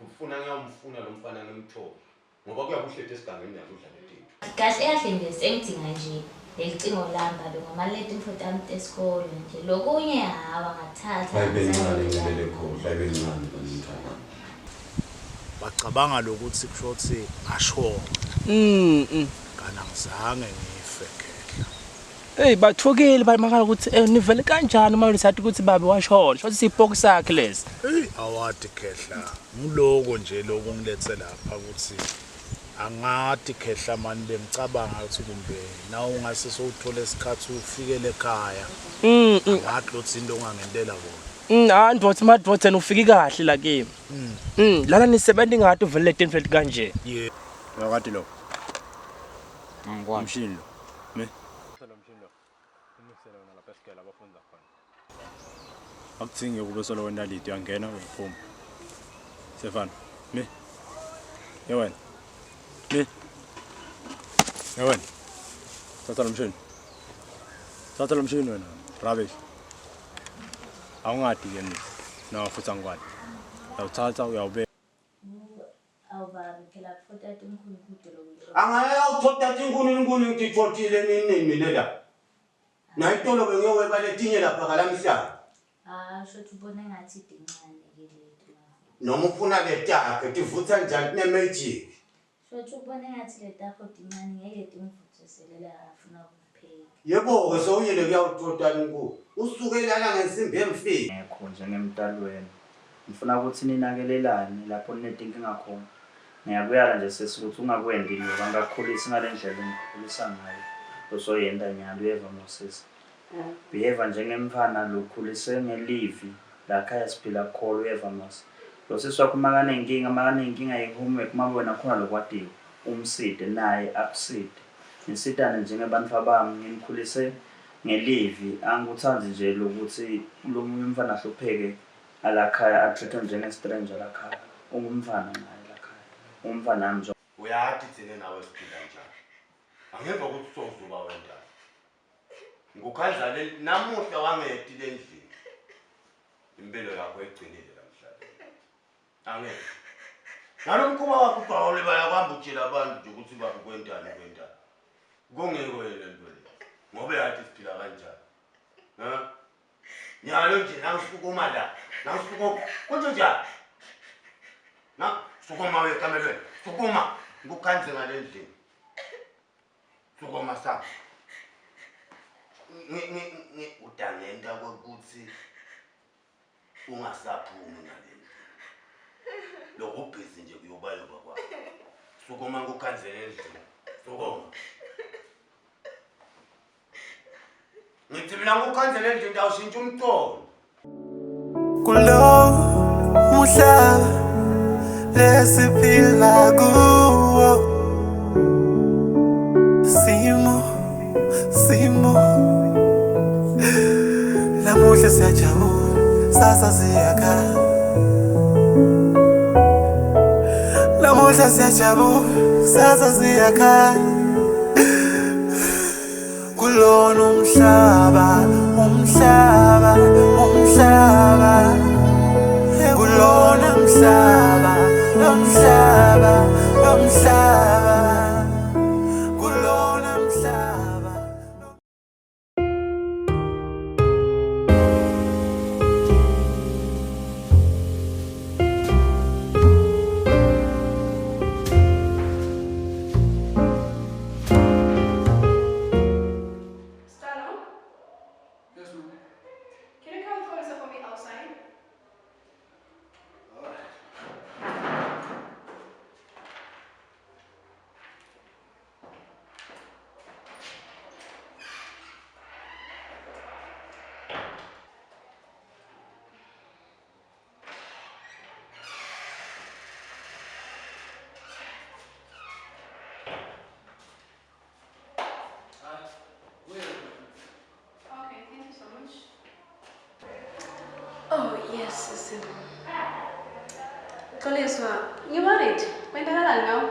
Ufuna ngiyamfuna lo mfana ngimthobe. Ngoba kuyakuhlethe esigangeni yakudla lethu. Kahle kahle nje sengidinga nje lelicingo lami babe ngomaleta imfoto yami esikole nje. Lokunye hawa ngathatha. Ayibencane ngelele khohle, ayibencane kanjani. Bacabanga lokuthi kushothi ashona. Kana ngizange ngife khehla. Hey bathukile bayimangala ukuthi nivele kanjani uma lisathi ukuthi babe washona. Shothi siphoku sakhe lesi. Hey awadi khehla. Ngiloko nje lokho ngilethe lapha ukuthi angati khehla manje bengicabanga ukuthi kumbe na ungase sowuthola isikhathi ufikele ekhaya. Ngathi lothi into ongangentela bona. Hayi ndothi madvotheni ufike kahle la kimi. Lana nisebenza ngathi uvele le template kanje. Yeah. Yakati lo. Ngikwazi umshini lo. Me. Selo mshini lo. Unisele wona lapha esikela abafunza khona. Akuthinge kube solo wena lito uyangena uyaphuma. Stefan. Me. Yewena. Me. Yewena. Thatha lo mshini. Thatha lo mshini wena. Rubbish. Awungadi ke mina. No futhi angikwadi. Uyawuthatha uyawubeka. Awubabi phela kufoto umkhulu kude lokho. Angayawuthola inkuni ngitithotile nini la. Nayitolo bengiyoweba letinye lapha kalamhla. Shothi ubone ngathi idincane ke lethu. Noma ufuna letakhe tivutha njani ne-magic. Shothi ubone ngathi letakho dincane ngeke timvuthiselela afuna ukupheka. Yebo ke sowuyele kuyawuthola inkuni. Usukela la ngensimbi emfiki. Ngekho njengemntalweni. Ngifuna ukuthi ninakelelane lapho ninedinkinga khona. Ngiyakuyala nje sesikuthi ungakwendi lokho angakukhulisa ngalendlela engikhulisa ngayo. Usoyenda nyalo uyeva Moses. Behave njengemfana lokhulise ngelivi la khaya siphila kholo uyeva Moses. Lo siswakho makane inkinga ye-homework mabona khona lokwadiwe umside naye akuside. Nisitane njengabantu abami ngimkhulise ngelivi angikuthandi nje lokuthi lo munye umfana hlupheke alakhaya atreatwe njenge-stranger lakhaya. Ungumfana naye lakhaya. Umfana nami nje. Uyathi thina nawe siphila njani. Angeva ukuthi sozuba wenda. Ngukhandla namuhla wangedile endlini. Impilo yakho eqinile namhlanje. Angeke. Nalomkhuba wakho ubhawule bayakwamba ukutshela abantu nje ukuthi babe kwentana. Kungeke yena into le. Ngoba yathi siphila kanjani. Nyalo nje nangisukuma la. Nangisukuma. Konje njani? Sukuma we kamelweni. Sukuma. Ngukhandle ngalendlini. Sukuma sa. Udangenta ukuthi ungasaphumi ngalendlu. Lokho ubhizi nje kuyobayo bakwa. Sukuma ngukhandle endlini. Sukuma. Ngithi mina ngukhandle endlini ndawushintsha umthondo. Kulo muhlaba lesiphila kuwo. Simo namuhla siyajabula sasa siyakhala. Namuhla siyajabula sasa siyakhala. Kulona umhlaba kulona umhlaba kulona umhlaba. Oh, yes, Sissy. Xoliswa, you married? Kwenzakalani ngawo?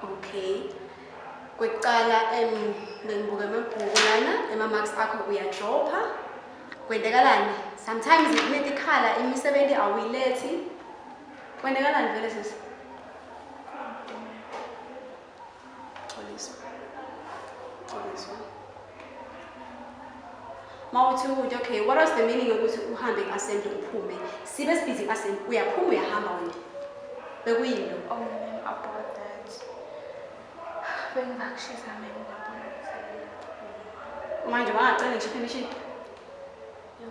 Okay. Kwekuqala bengibuka amabhuku lana, ema-marks akho uyadropha. Kwendekalani? Sometimes imedikhala imisebenzi awilethi. Kwendekalani vele sisi? Xoliswa. Mawuthi okay, what was the meaning ukuthi uhambe assembly uphume? Sibe busy assembly. Uyaphuma uyahamba wena. Bekuyini? Oh, ma'am, about that. Bengibakshisa mina manje bangacela ngisho permission. Yo,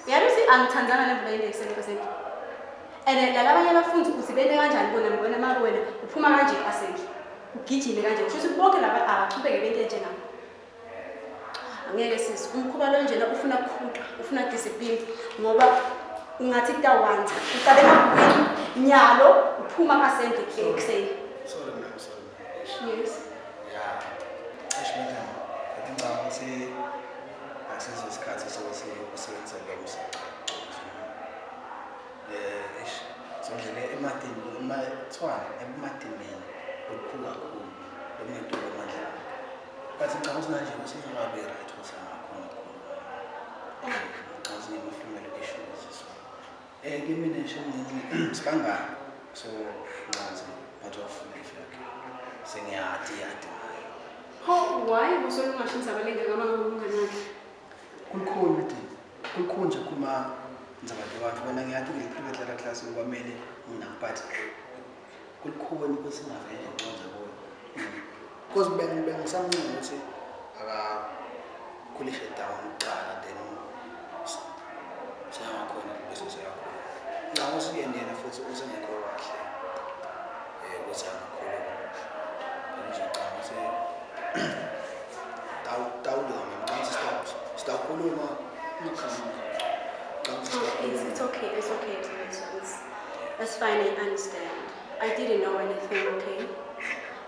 Yarusi angithandana nebuleni ekuseni. And lalabanye abafundi usibene kanjani bona ngibona mara wena uphuma kanje assembly. Ugijile kanje kusho bonke laba abaqhubeke bento enjengami. Angeke sisi umkhuba lo njena ufuna ukukhutha, ufuna discipline ngoba ungathi kutawanza. Uqale emabhukwini nyalo uphuma ka assembly ekuseni. Sorry. Yes. Yeah. Ashmenta. Ngicabanga ukuthi asizo isikhathi sokusebenza lo msebenzi. Sondlela emadini ukuphula kakhulu lemuntu omandla. Bathi ngicabanga ukuthi manje usengabe right usangakhona khona. Ngicabanga ngimafumele issues so. Kimi neshini sibanga so ngazi but of life yakhe. Sengiyati. How why was you machine sabalenge kama ngumngane? Kukhona ukuthi kukhona nje kuma ngizabantu abantu wena ngiyathi ngiprivate la class ngokwamele nginamphathi kukhona ukuthi singavele ngenza kuyo because bengisamncane ukuthi akakhulishe down uqala then siyakhona bese siyakhona ngawo siyena futhi usengekho kahle ukuthi akakhulu nje qhamuze stop kuluma It's okay. That's fine, I understand. I didn't know anything, okay?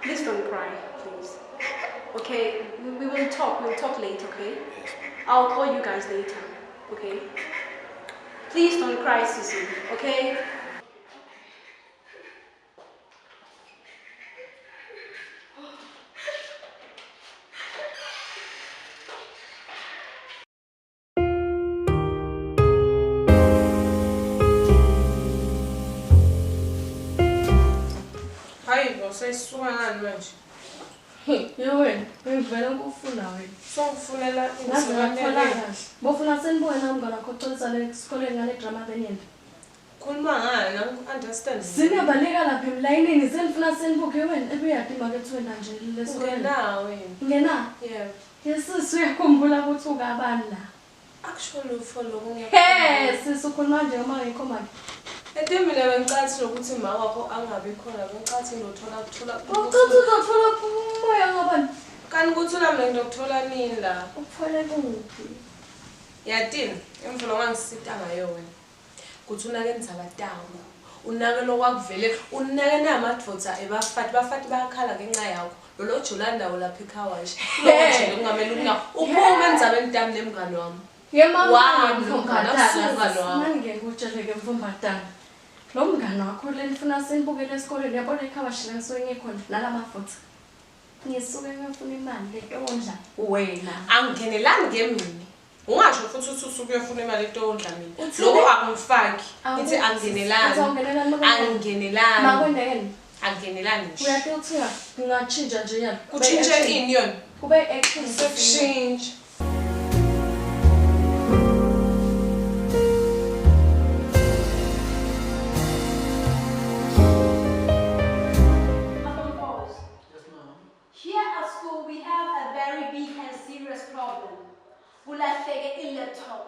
Please don't cry, please. Okay, we will talk later, okay? I'll call you guys later, okay? Please don't cry, Sissy, okay? Sesisuka ngani manje? Yewena, ngivela ngufuna wena. Songifunela Ngazathola bofuna senibone nami ngona khoxolisa le esikoleni ngale drama benini. Khuluma ngani? Understand. Singabaleka lapha emlayinini senifuna senibuke wena ebuyaphi market wena nje lesikole. Ngena wena. Ngena? Yeah. Yesus uyakhumbula ukuthi ukabani la. Actually ufollow ngiyakho. Hey, sisukhuluma nje uma ngikho manje. Mina bengicathi ukuthi ima wakho angabi khona bengicathi ngizothola uzothola umoya ngabani? Kanti ukuthi nami ngizothola nini la? Ukufole kuphi? Yatini, emvula ngangisita ngayo wena. Kuthi unake nizabatawu. Unake lokwakuvele, unake namadvodza bafati bayakhala ngenxa yakho. Lo Jolanda lapha eKhawashi. Lo nje kungamela ukuna. Uphuma endzabeni tami nemngane wami. Yema wami mfumbatana. Mangeke utsheleke mfumbatana. Lo mngane wakho lenifuna senibukele esikoleni yabona eKhawashi la ngisuke ngikhona nalamafutha. Ngisuke ngifuna imali letondla wena. Angingenelani ngemini. Ungasho futhi usuke uyofuna imali etondla mina. Lokho akungifaki. Ithi angingenelani. Angingenelani. Makwendekeni. Angingenelani nje. Uyathi uthiya ngingatshintsha nje yana. Kutshintshe ini yona? Kube action sekushintsha. Here at school, we have a very big and serious problem. Ulahleke i-laptop.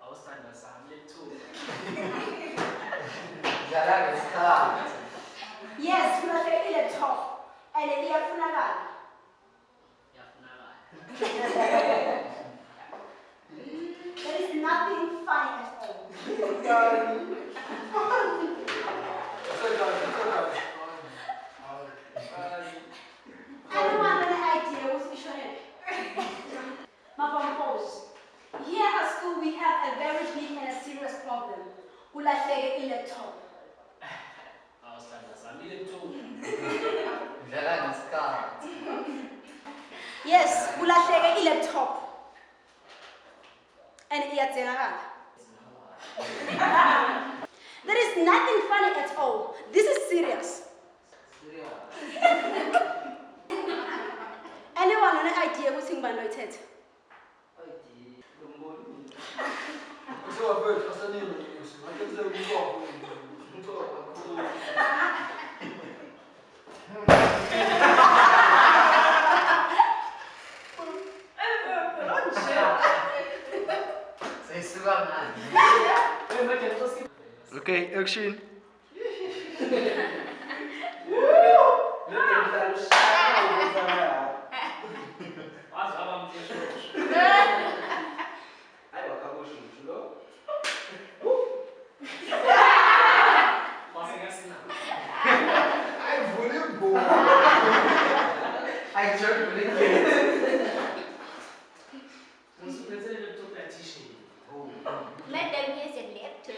Awusithanda sami laptop. Yes, ulahleke i-laptop. And iyafunakala. There is nothing fine at all. Anyone have an idea what's the issue? Here at school we have a very big and a serious problem. Ulahleke i-laptop. Yes, kulahleke i-laptop. And iyadzengakala. There is nothing funny at all. This is serious. Anyone an idea ukuthi ngibani loyithethe? Okay, action. Madam, here's your laptop.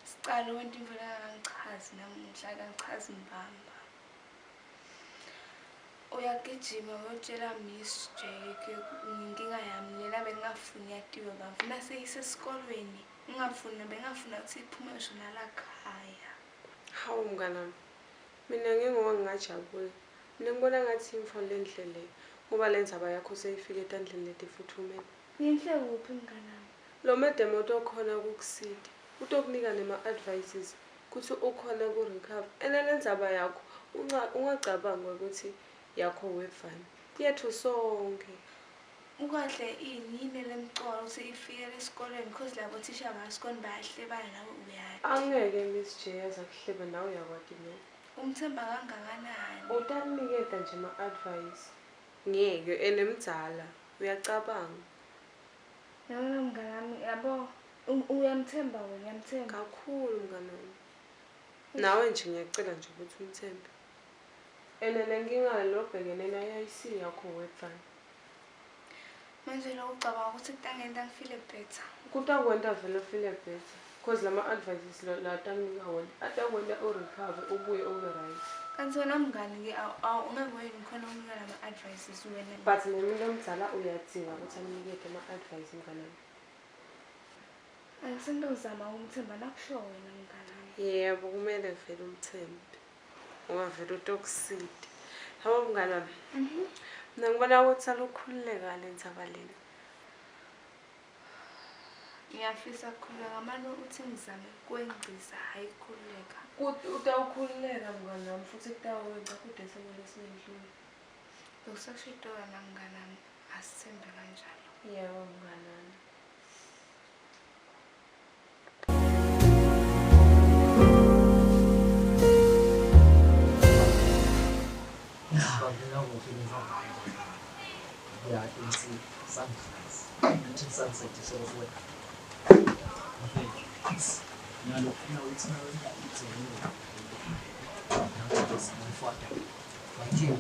Sicela wento imvula kangichazi namuhla kangichazi mbamba. Uyagijima uyotshela Miss Jake inkinga yami lena bengafuni yatiwe bafuna seyisesikolweni. Bengafuna ukuthi iphume ngisho nalakhaya. Hawu mngana mina ngingoba ngingajabula. Mina ngibona ngathi imfo lendlele ngoba lenzaba yakho seyifike etandleni letifuthumeni. Nginhle kuphi mngana? Lo madam otokhona ukukusida utokunika nema-advices kuthi ukhona ku-recover enelenzaba yakho ungacabanga ukuthi yakho wefani yethu sonke ukahle yini lemcolo ukuthi ifikele esikoleni because labo thisha basikoni bayahlebana nawe uyathi angeke Miss J azakuhleba nawe uyakwati mina umthemba kangakanani utakunikeza nje ama-advice ngeke enemdzala uyacabanga noma mnganami yabo uyamthemba wena uyamthemba kakhulu mnganami nawe nje ngiyacela nje ukuthi umthembe lenkinga lobhekene nayo ayisi yakho wefani manje lo ucabanga ukuthi kutangenta ngifile better kutakwenta vele ufile better because lama-advices latakunika wona atakwenta urecover ubuye ube-right kanti wena mngani-ke ungekweni khona unika lama-advices wena but nemuntu omdala uyadzinga ukuthi anikete ama-advice mnganami angisentozama umthemba nakusho wena mnganami yebo kumele vele umthembe ngoba vele utokusida habo mnganami mina ngibona ukuthi salukhululeka le ndzaba lena ngiyafisa ukukhululeka manje uthi ngizame kwengciza hayi khululeka utawukhululeka mnganami futhi kutawenza kuDisemba lesinedlule lokusasho itola na mnganami asithembe kanjalo yebo mnganami Yeah, I can see sunrise. Sunset is sort of wet. Now look, it's not it's a new. Now it's my father. Thank you.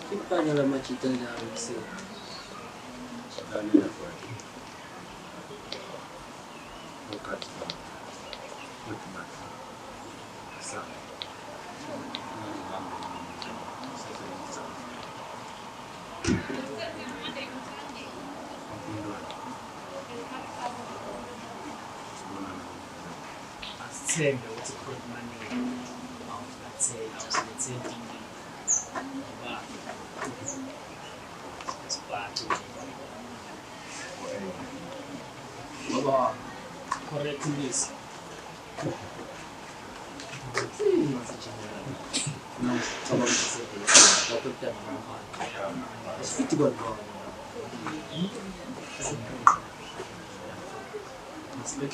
Kita dalam macam itu dah, lalela mfowethu. Ukhathi uthi manje sana asithembe ukuthi khona maningi awusiletheli ngoba siphathe ngoba correct this não estava acontecendo só que tem mas fique bom mas bem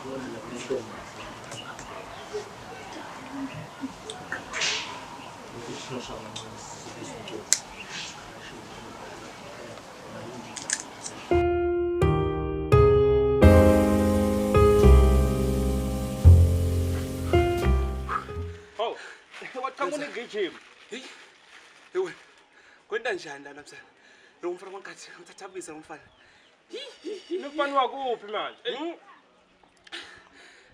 agora na frente Gijima. Ewe. Kwenda njani la namhlanje? Lo mfana wangathi ngithathambisa umfana. Umfana wakuphi manje?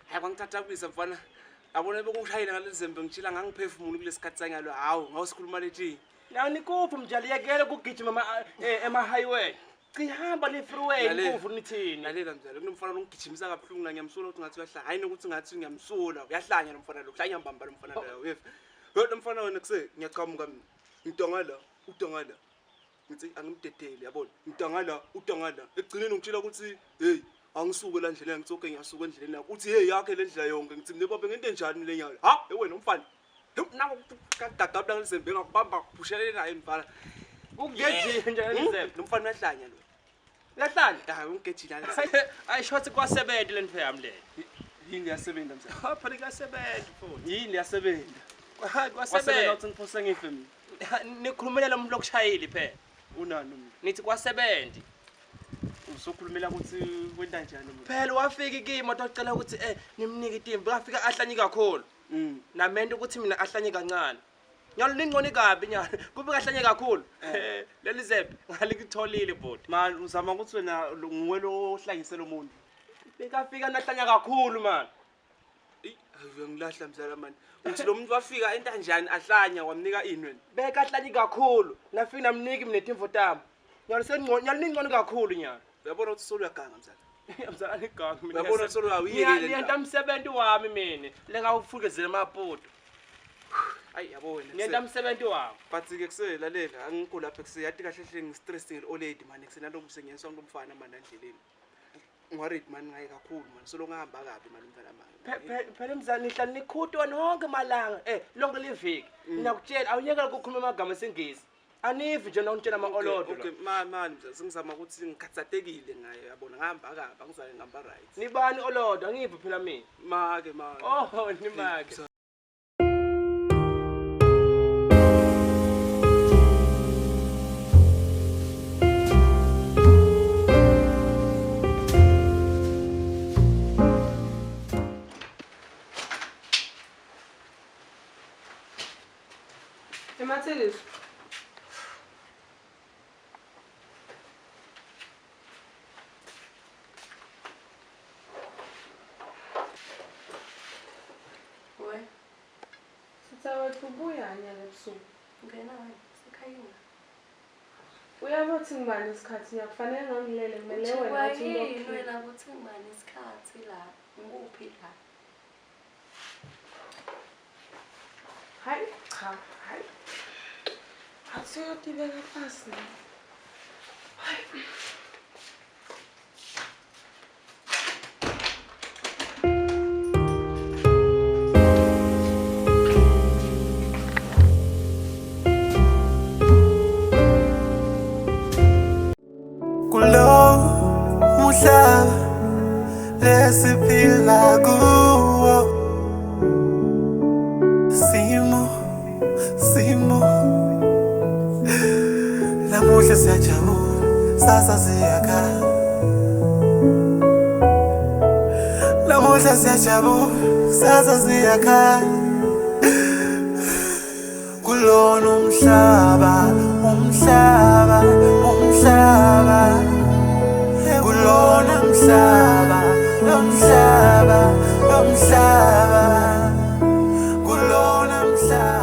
Hayi kwangithathambisa mfana. Abona bekungishayela ngalezembe ngitshila ngangiphefumula kulesikhathi sangalo. Hawu, ngawusikhuluma lethi. Na nikuphi mjali yakele kugijima ema highway. Cihamba le freeway kuvu nithini. Lalela mjali, kunomfana longigijimisa kabuhlungu na ngiyamsola ukuthi ngathi uyahlanya. Hayi nokuthi ngathi ngiyamsola. Uyahlanya lo mfana lo. Hlanya mbamba lo mfana lo. Weva. Lo mfana wena kuse ngiyaqhamuka mina. Ngidongala, udongala. Ngithi angimdedele yabona. Udongala. Ekugcineni ngitshela ukuthi hey, angisuke la ndlela ngitsoke ngiyasuka endleleni yakho. Uthi hey yakhe le ndlela yonke. Ngithi nebaba ngento enjani le nyalo. Ha, wena umfana. Nawo kadadabla ngizembe ngakubamba kuphushele naye mfana. Ukugejile nje ngizembe. Lo mfana uyahlanya lo. Uyahlanya? Hayi ungigejile la. Ayishothi kwasebenza le mfana yami le. Yini yasebenza mzee? Ha, phela kuyasebenza mfowethu. Yini yasebenza? Hayi kwasebenza uthi ngiphose ngife mina. Nikhulumela lo muntu lokushayeli phela. Unani mina? Nithi kwasebenza. Usokhulumela ukuthi kwenta njani mina? Phela wafika ikimoto ocela ukuthi nimnike itimbi, wafika ahlanye kakhulu. Namenda ukuthi mina ahlanye kancane. Nyalo ningqoni kabi nyalo. Kube kahlanye kakhulu. Leli zembe ngalikutholile bodi. Man uzama ukuthi wena nguwe lo ohlanyisela umuntu. Bekafika nahlanya kakhulu man. Ngilahla mzala manje. Uthi lo muntu wafika entanjani ahlanya wamnika ini wena? Beka ahlanye kakhulu. Nafika namniki mina itimvo tami. Nyalo ningqoni kakhulu nyalo. Uyabona ukuthi solo uyaganga mzala. Mzala ngiganga mina. Uyabona solo uyayiyekele. Ngiyenta umsebenzi wami mina. Lengawufukezela amapoto. Hayi yabo wena. Ngiyenta umsebenzi wami. But ke kuselalela angikho lapha kuse yathi kahle hle ngistressing old lady man kusenaloku sengiyenswa ngomfana man endleleni. Ngworried man ngaye kakhulu man solo ngihamba kabi man umfana man. Phela mzala nihlala nikhutwa nonke malanga lonke liviki. Ngiyakutshela awunyekela ukukhuluma amagama esingisi. Anivi nje nawuntshela ama-olodo. Okay mani mzala sengizama ukuthi ngikhathatekile ngaye yabona ngihamba kabi angizwale ngihamba right. Nibani olodo angivi phela mina. Make. Oh nimake. Emathelis. Oi. Sithawa kubuya nyalo ebusuku. Ngena wena, sekhayini. Uyabo uthi ngibani isikhathi ngiyakufanele ngangilele kumele wena uthi ngiyini wena ukuthi ngibani isikhathi la. Ngikuphi la? Hayi cha, hayi. Asiyotibeka phansi. Hayi. Kulo umhlaba lesiphila kuwo simo namuhla siyajabula sasa siyakhala namuhla siyajabula sasa siyakhala kulona umhlaba umhlaba umhlaba kulona umhlaba umhlaba umhlaba kulona umhlaba